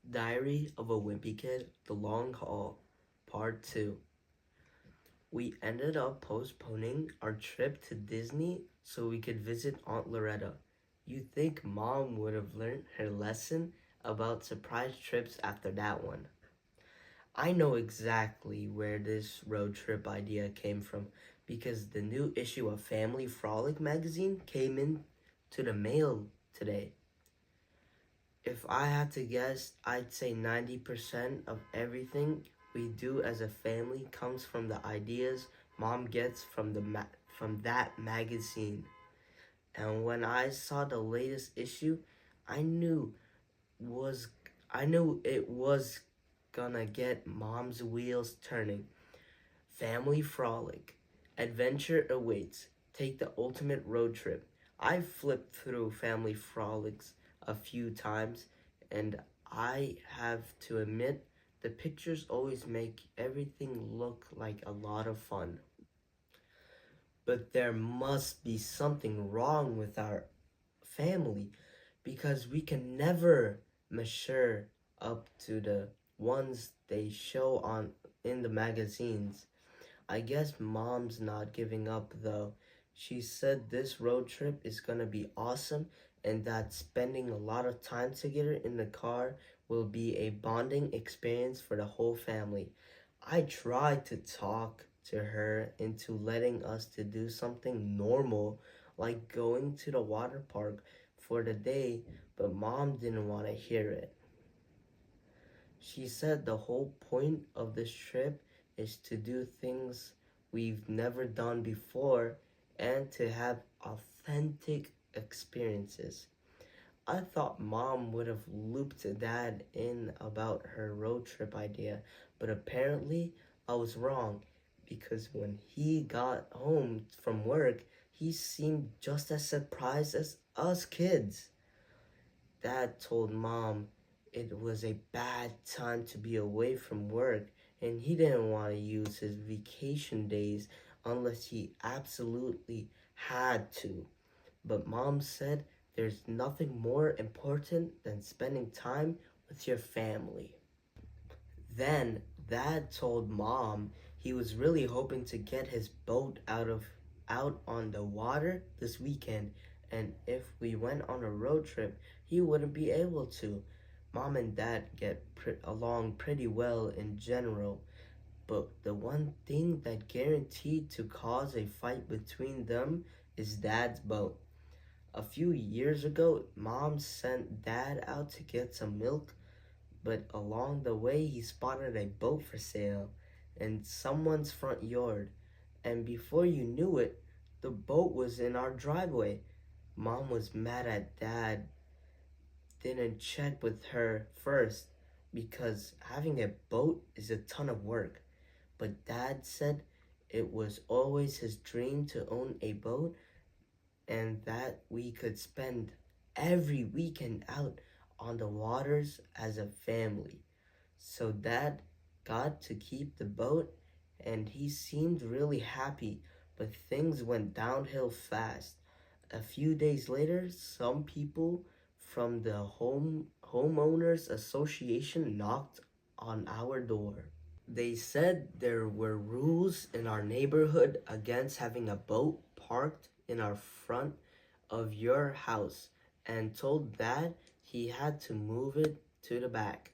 Diary of a Wimpy Kid, The Long Haul, Part 2. We ended up postponing our trip to Disney so we could visit Aunt Loretta. You'd think Mom would have learned her lesson about surprise trips after that one. I know exactly where this road trip idea came from because the new issue of Family Frolic magazine came in to the mail today. If I had to guess, I'd say 90% of everything we do as a family comes from the ideas Mom gets from from that magazine. And when I saw the latest issue, I knew was I knew it was gonna get Mom's wheels turning. Family Frolic. Adventure awaits. Take the ultimate road trip. I flipped through Family Frolics a few times, and I have to admit, the pictures always make everything look like a lot of fun. But there must be something wrong with our family because we can never measure up to the ones they show on in the magazines. I guess Mom's not giving up though. She said this road trip is gonna be awesome and that spending a lot of time together in the car will be a bonding experience for the whole family. I tried to talk to her into letting us to do something normal like going to the water park for the day, but Mom didn't want to hear it. She said the whole point of this trip is to do things we've never done before and to have authentic experiences. I thought Mom would have looped Dad in about her road trip idea, but apparently I was wrong because when he got home from work, he seemed just as surprised as us kids. Dad told Mom it was a bad time to be away from work and he didn't want to use his vacation days unless he absolutely had to. But Mom said there's nothing more important than spending time with your family. Then Dad told Mom he was really hoping to get his boat out on the water this weekend, and if we went on a road trip, he wouldn't be able to. Mom and Dad get along pretty well in general, but the one thing that guaranteed to cause a fight between them is Dad's boat. A few years ago, Mom sent Dad out to get some milk, but along the way he spotted a boat for sale in someone's front yard, and before you knew it, the boat was in our driveway. Mom was mad at Dad didn't check with her first because having a boat is a ton of work. But Dad said it was always his dream to own a boat and that we could spend every weekend out on the waters as a family. So Dad got to keep the boat and he seemed really happy, but things went downhill fast. A few days later, some people from the homeowners association knocked on our door. They said there were rules in our neighborhood against having a boat parked in our front of your house and told Dad he had to move it to the back.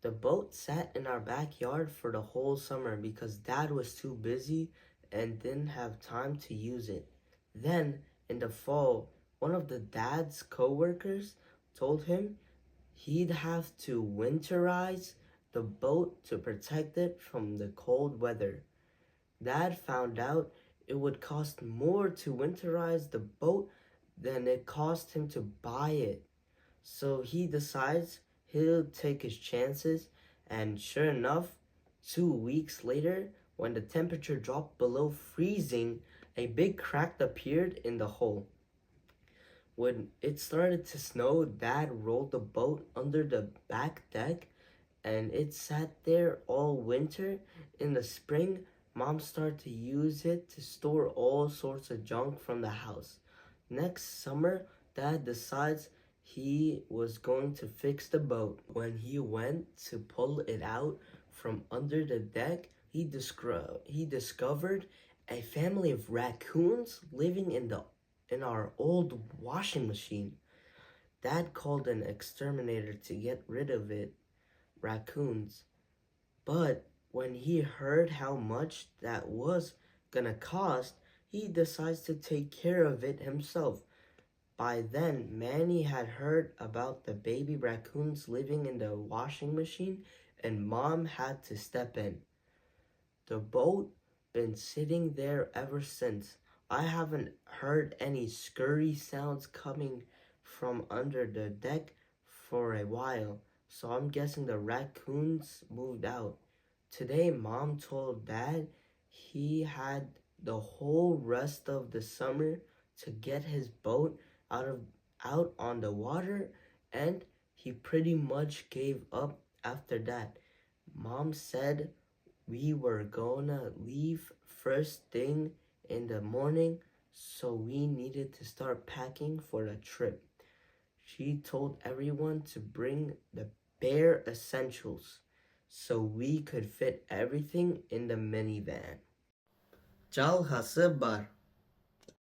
The boat sat in our backyard for the whole summer because Dad was too busy and didn't have time to use it. Then, in the fall, one of the Dad's co-workers told him he'd have to winterize the boat to protect it from the cold weather. Dad found out it would cost more to winterize the boat than it cost him to buy it. So he decides he'll take his chances, and sure enough, 2 weeks later, when the temperature dropped below freezing, a big crack appeared in the hull. When it started to snow, Dad rolled the boat under the back deck and it sat there all winter. In the spring, Mom started to use it to store all sorts of junk from the house. Next summer, Dad decides he was going to fix the boat. When he went to pull it out from under the deck, he discovered a family of raccoons living in our old washing machine. Dad called an exterminator to get rid of it, raccoons. But when he heard how much that was gonna cost, he decides to take care of it himself. By then, Manny had heard about the baby raccoons living in the washing machine, and Mom had to step in. The boat been sitting there ever since. I haven't heard any scurry sounds coming from under the deck for a while, so I'm guessing the raccoons moved out. Today, Mom told Dad he had the whole rest of the summer to get his boat out on the water, and he pretty much gave up after that. Mom said we were gonna leave first thing in the morning, so we needed to start packing for the trip. She told everyone to bring the bare essentials so we could fit everything in the minivan. Жалғасы бар.